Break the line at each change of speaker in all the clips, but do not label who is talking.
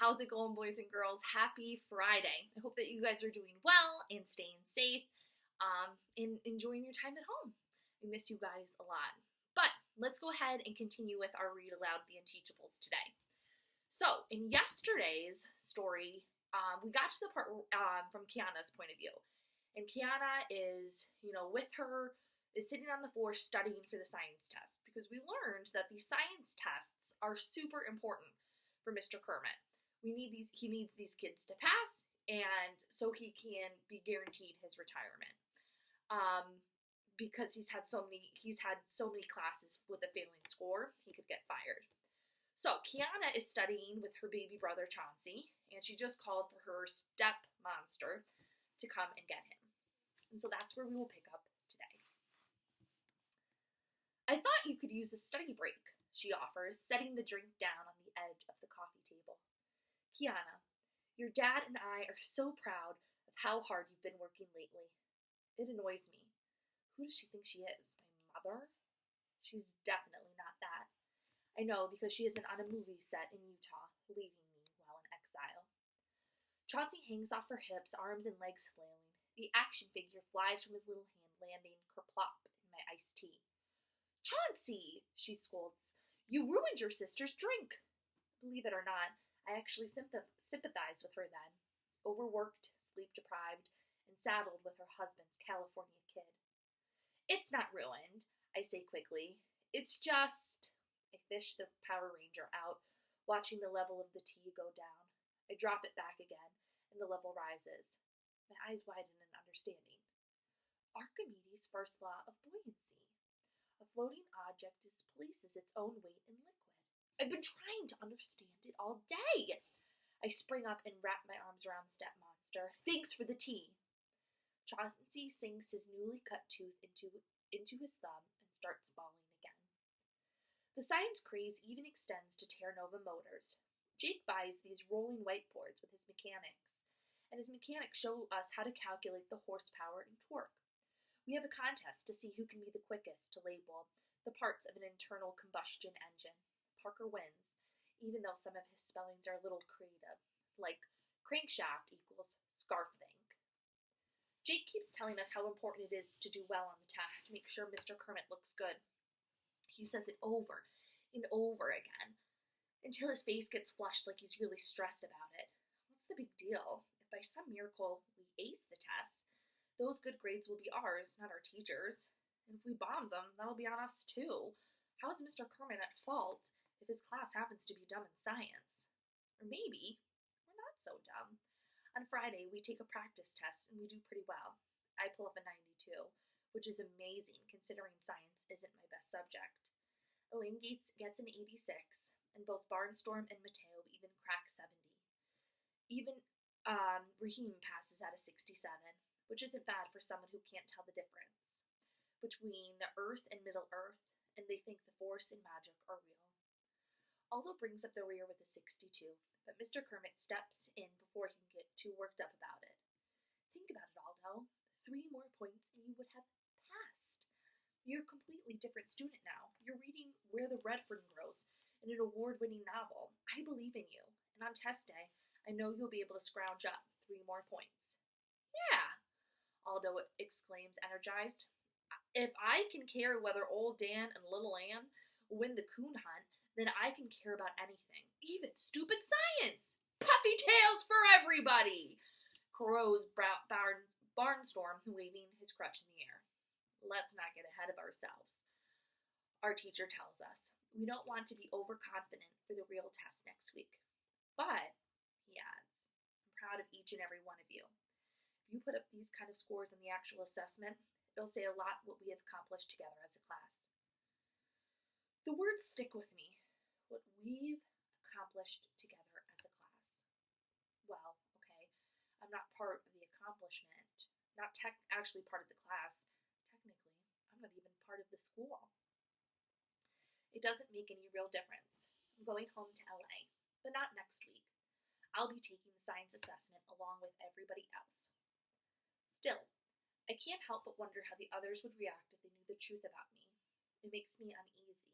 How's it going, boys and girls? Happy Friday. I hope that you guys are doing well and staying safe and enjoying your time at home. I miss you guys a lot. But let's go ahead and continue with our read aloud the Unteachables today. So, in yesterday's story, we got to the part from Kiana's point of view. And Kiana is, with is sitting on the floor studying for the science test because we learned that these science tests are super important for Mr. Kermit. He needs these kids to pass, and so he can be guaranteed his retirement. Because he's had so many classes with a failing score, he could get fired. So Kiana is studying with her baby brother Chauncey, and she just called for her step monster to come and get him. And so that's where we will pick up today. I thought you could use a study break, she offers, setting the drink down on the edge of the coffee table. Kiana, your dad and I are so proud of how hard you've been working lately. It annoys me. Who does she think she is? My mother? She's definitely not that. I know because she isn't on a movie set in Utah, leaving me while in exile. Chauncey hangs off her hips, arms and legs flailing. The action figure flies from his little hand, landing kerplop in my iced tea. Chauncey, she scolds, you ruined your sister's drink. Believe it or not, I actually sympathized with her then, overworked, sleep-deprived, and saddled with her husband's California kid. It's not ruined, I say quickly. It's just... I fish the Power Ranger out, watching the level of the tea go down. I drop it back again, and the level rises. My eyes widen in understanding. Archimedes' first law of buoyancy. A floating object displaces its own weight in liquid. I've been trying to understand it all day. I spring up and wrap my arms around the step monster. Thanks for the tea. Chauncey sinks his newly cut tooth into his thumb and starts bawling again. The science craze even extends to Terra Nova Motors. Jake buys these rolling whiteboards with his mechanics, and his mechanics show us how to calculate the horsepower and torque. We have a contest to see who can be the quickest to label the parts of an internal combustion engine. Parker wins, even though some of his spellings are a little creative, like crankshaft equals scarfthink. Jake keeps telling us how important it is to do well on the test to make sure Mr. Kermit looks good. He says it over and over again, until his face gets flushed like he's really stressed about it. What's the big deal? If by some miracle we ace the test, those good grades will be ours, not our teachers. And if we bomb them, that'll be on us too. How is Mr. Kermit at fault if his class happens to be dumb in science? Or maybe we're not so dumb. On Friday, we take a practice test and we do pretty well. I pull up a 92, which is amazing considering science isn't my best subject. Elaine Gates gets an 86, and both Barnstorm and Mateo even crack 70. Even Raheem passes at a 67, which isn't bad for someone who can't tell the difference between the Earth and Middle Earth, and they think the Force and magic are real. Aldo brings up the rear with a 62, but Mr. Kermit steps in before he can get too worked up about it. Think about it, Aldo. 3 more points and you would have passed. You're a completely different student now. You're reading Where the Red Fern Grows in an award-winning novel. I believe in you, and on test day, I know you'll be able to scrounge up 3 more points. Yeah, Aldo exclaims, energized. If I can care whether old Dan and little Ann win the coon hunt, then I can care about anything, even stupid science. Puffy tails for everybody, crows Barnstorm, waving his crutch in the air. Let's not get ahead of ourselves. Our teacher tells us we don't want to be overconfident for the real test next week. But, he adds, I'm proud of each and every one of you. If you put up these kind of scores in the actual assessment, it'll say a lot what we have accomplished together as a class. The words stick with me. What we've accomplished together as a class. Well, okay, I'm not part of the accomplishment, not actually part of the class. Technically, I'm not even part of the school. It doesn't make any real difference. I'm going home to LA, but not next week. I'll be taking the science assessment along with everybody else. Still, I can't help but wonder how the others would react if they knew the truth about me. It makes me uneasy.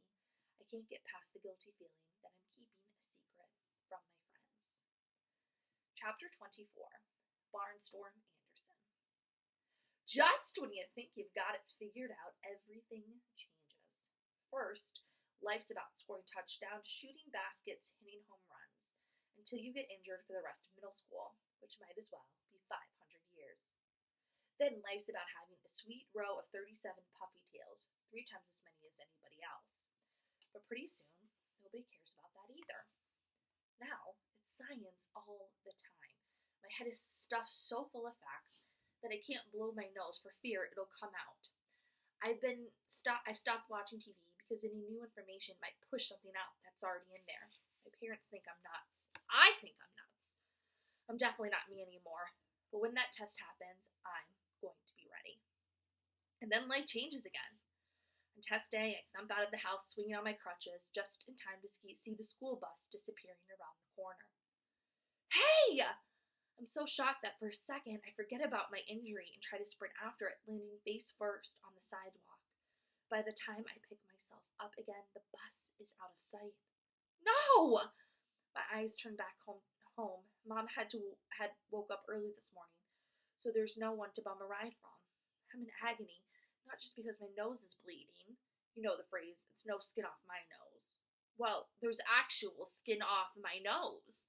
I can't get past the guilty feeling that I'm keeping a secret from my friends. Chapter 24, Barnstorm Anderson. Just when you think you've got it figured out, everything changes. First, life's about scoring touchdowns, shooting baskets, hitting home runs, until you get injured for the rest of middle school, which might as well be 500 years. Then life's about having a sweet row of 37 puffy tails, 3 times as many as anybody else. But pretty soon, nobody cares about that either. Now, it's science all the time. My head is stuffed so full of facts that I can't blow my nose for fear it'll come out. I've stopped watching TV because any new information might push something out that's already in there. My parents think I'm nuts. I think I'm nuts. I'm definitely not me anymore. But when that test happens, I'm going to be ready. And then life changes again. On test day, I thump out of the house swinging on my crutches just in time to see the school bus disappearing around the corner. Hey! I'm so shocked that for a second I forget about my injury and try to sprint after it, landing face first on the sidewalk. By the time I pick myself up again, the bus is out of sight. No! My eyes turn back home. Mom had woke up early this morning, so there's no one to bum a ride from. I'm in agony, not just because my nose is bleeding. You know the phrase, it's no skin off my nose. Well, there's actual skin off my nose.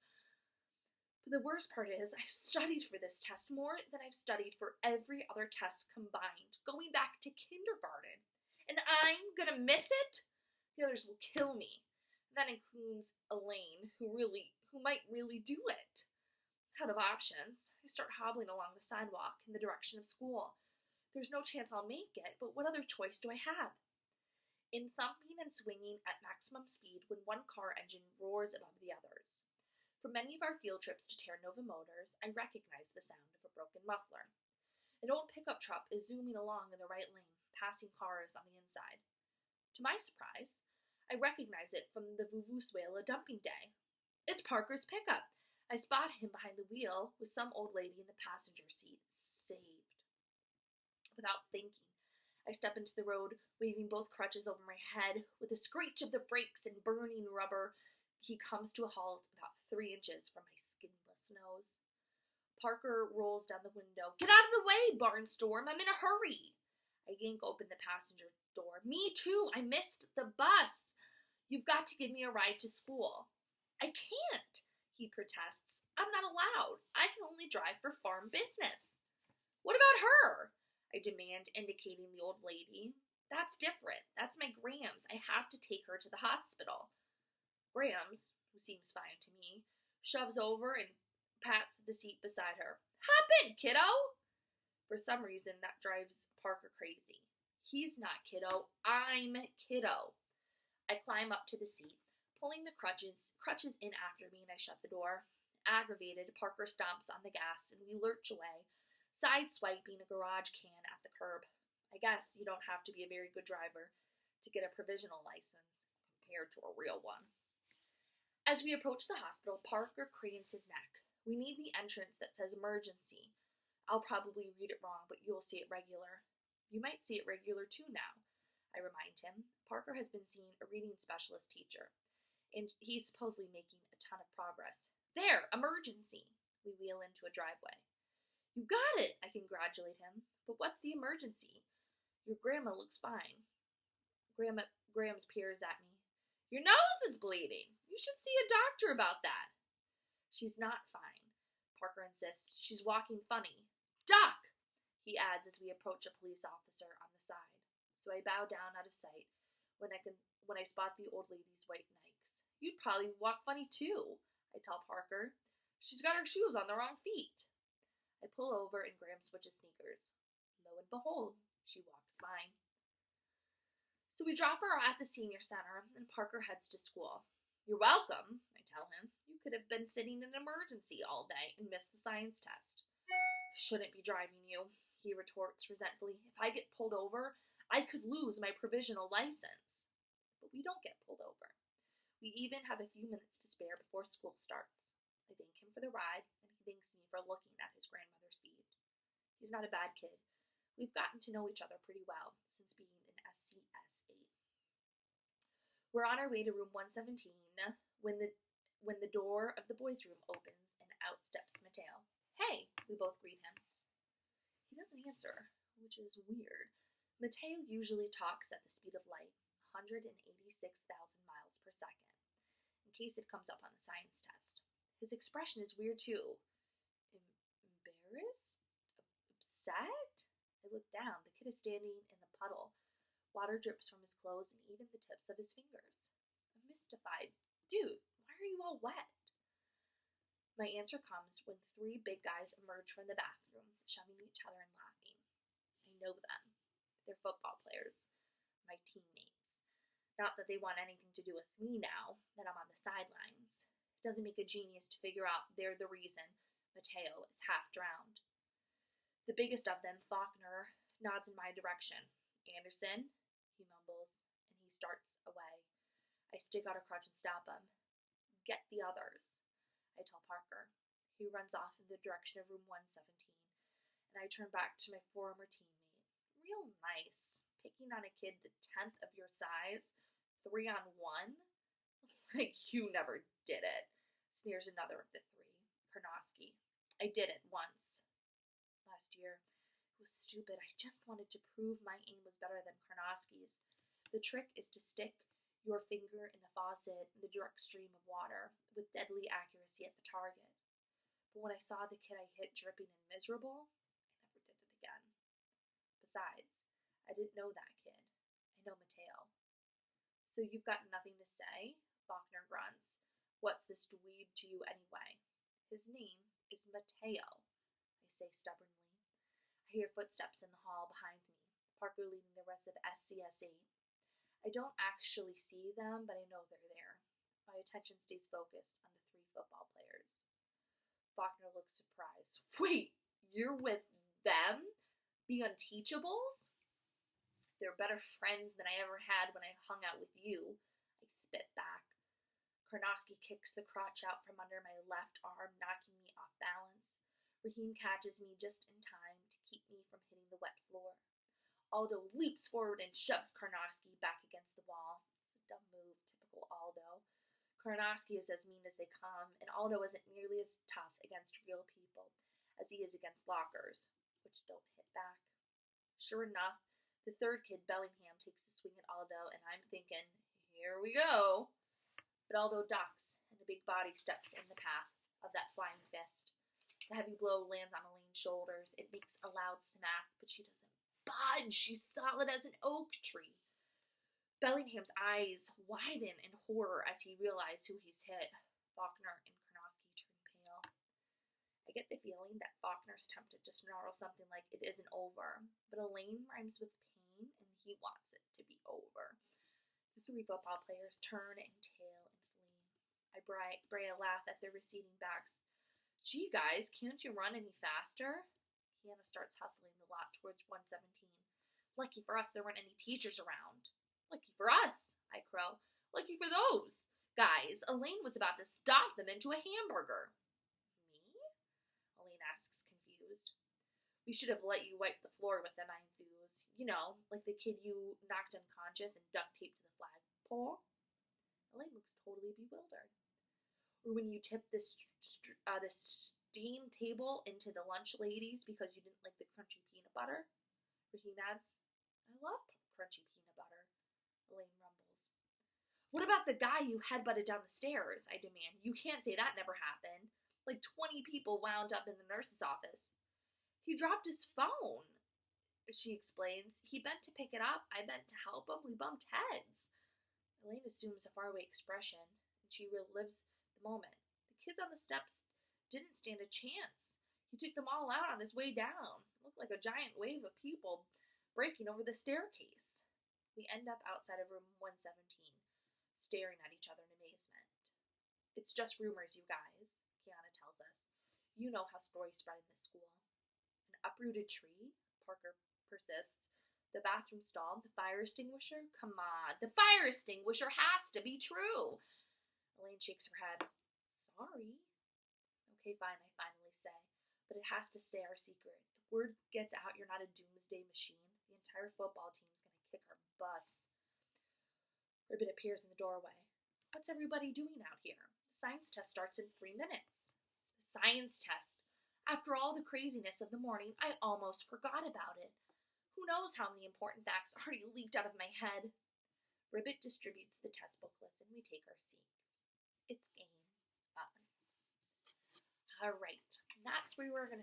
But the worst part is, I've studied for this test more than I've studied for every other test combined, going back to kindergarten. And I'm gonna miss it? The others will kill me. That includes Elaine, who might really do it. Out of options, I start hobbling along the sidewalk in the direction of school. There's no chance I'll make it, but what other choice do I have? In thumping and swinging at maximum speed when one car engine roars above the others. For many of our field trips to Terra Nova Motors, I recognize the sound of a broken muffler. An old pickup truck is zooming along in the right lane, passing cars on the inside. To my surprise, I recognize it from the Vuvuzuela dumping day. It's Parker's pickup. I spot him behind the wheel with some old lady in the passenger seat. Saved. Without thinking, I step into the road, waving both crutches over my head. With a screech of the brakes and burning rubber, he comes to a halt about 3 inches from my skinless nose. Parker rolls down the window. Get out of the way, Barnstorm! I'm in a hurry! I yank open the passenger door. Me too! I missed the bus! You've got to give me a ride to school. I can't, he protests. I'm not allowed. I can only drive for farm business. What about her? I demand, indicating the old lady. That's different. That's my Grams. I have to take her to the hospital. Grams, who seems fine to me, shoves over and pats the seat beside her. Hop in, kiddo! For some reason, that drives Parker crazy. He's not kiddo. I'm kiddo. I climb up to the seat, pulling the crutches in after me, and I shut the door. Aggravated, Parker stomps on the gas, and we lurch away, sideswiping a garage can at the curb. I guess you don't have to be a very good driver to get a provisional license compared to a real one. As we approach the hospital, Parker cranes his neck. We need the entrance that says emergency. I'll probably read it wrong, but you'll see it regular. You might see it regular too now, I remind him. Parker has been seeing a reading specialist teacher, and he's supposedly making a ton of progress. There, emergency! We wheel into a driveway. You got it, I congratulate him. But what's the emergency? Your grandma looks fine. Grams peers at me. Your nose is bleeding. You should see a doctor about that. She's not fine, Parker insists. She's walking funny. Duck, he adds as we approach a police officer on the side. So I bow down out of sight when I spot the old lady's white Nikes. You'd probably walk funny too, I tell Parker. She's got her shoes on the wrong feet. I pull over and Graham switches sneakers. Lo and behold, she walks fine. So we drop her at the senior center, and Parker heads to school. You're welcome, I tell him. You could have been sitting in an emergency all day and missed the science test. Shouldn't be driving you, he retorts resentfully. If I get pulled over, I could lose my provisional license. But we don't get pulled over. We even have a few minutes to spare before school starts. I thank him for the ride, and he thanks me for looking at his grandmother's feet. He's not a bad kid. We've gotten to know each other pretty well since being in SCS 8. We're on our way to room 117 when the door of the boys' room opens and out steps We both greet him. He doesn't answer, which is weird. Mateo usually talks at the speed of light, 186,000 miles per second, in case it comes up on the science test. His expression is weird too. Embarrassed? Upset? I look down. The kid is standing in the puddle. Water drips from his clothes and even the tips of his fingers. I'm mystified. Dude, why are you all wet? My answer comes when 3 big guys emerge from the bathroom, shoving each other and laughing. I know them. They're football players. My teammates. Not that they want anything to do with me now that I'm on the sidelines. It doesn't make a genius to figure out they're the reason Mateo is half drowned. The biggest of them, Faulkner, nods in my direction. Anderson, he mumbles, and he starts away. I stick out a crutch and stop him. Get the others, I tell Parker. He runs off in the direction of room 117, and I turn back to my former teammate. Real nice, picking on a kid the 10th of your size, 3-on-1? Like you never did it, sneers another of the 3, Karnosky. I did it once. Last year. It was stupid. I just wanted to prove my aim was better than Karnosky's. The trick is to stick your finger in the faucet in the direct stream of water with deadly accuracy at the target. But when I saw the kid I hit dripping and miserable, I never did it again. Besides, I didn't know that kid. I know Mateo. So you've got nothing to say? Faulkner grunts. What's this dweeb to you anyway? His name is Mateo, I say stubbornly. I hear footsteps in the hall behind me, Parker leading the rest of SCS-8. I don't actually see them, but I know they're there. My attention stays focused on the 3 football players. Faulkner looks surprised. Wait, you're with them? The Unteachables? They're better friends than I ever had when I hung out with you. I spit back. Karnosky kicks the crotch out from under my left arm, knocking me off balance. Raheem catches me just in time to keep me from hitting the wet floor. Aldo leaps forward and shoves Karnosky back against the wall. It's a dumb move, typical Aldo. Karnosky is as mean as they come, and Aldo isn't nearly as tough against real people as he is against lockers, which don't hit back. Sure enough, the 3rd kid, Bellingham, takes a swing at Aldo, and I'm thinking, here we go. But Aldo ducks, and a big body steps in the path of that flying fist. The heavy blow lands on Elaine's shoulders. It makes a loud smack, but she doesn't budge. She's solid as an oak tree. Bellingham's eyes widen in horror as he realizes who he's hit. Faulkner and Karnosky turn pale. I get the feeling that Faulkner's tempted to snarl something like it isn't over, but Elaine rhymes with pain, and he wants it to be over. The 3 football players turn and tail and flee. I bray a laugh at their receding backs. Gee, guys, can't you run any faster? Kiana starts hustling the lot towards 117. Lucky for us there weren't any teachers around. Lucky for us, I crow. Lucky for those guys. Elaine was about to stomp them into a hamburger. Me? Elaine asks, confused. We should have let you wipe the floor with them, I enthuse. You know, like the kid you knocked unconscious and duct taped to the flagpole. Elaine looks totally bewildered. Or when you tipped the steam table into the lunch ladies because you didn't like the crunchy peanut butter? Raheem adds, I love crunchy peanut butter. Elaine rumbles. What about the guy you headbutted down the stairs? I demand. You can't say that never happened. Like 20 people wound up in the nurse's office. He dropped his phone, she explains. He bent to pick it up. I bent to help him. We bumped heads. Elaine assumes a faraway expression, and she relives the moment. The kids on the steps didn't stand a chance. He took them all out on his way down. It looked like a giant wave of people breaking over the staircase. We end up outside of room 117, staring at each other in amazement. It's just rumors, you guys, Kiana tells us. You know how stories spread in this school. An uprooted tree? Parker persists. The bathroom stall? The fire extinguisher? Come on, the fire extinguisher has to be true. Elaine shakes her head. Sorry. Okay, fine, I finally say. But it has to stay our secret. If word gets out you're not a doomsday machine, the entire football team's gonna kick our butts. Ribbit appears in the doorway. What's everybody doing out here? The science test starts in 3 minutes. The science test? After all the craziness of the morning, I almost forgot about it. Who knows how many important facts already leaked out of my head? Ribbit distributes the test booklets and we take our seats. It's game on. All right, that's where we're going to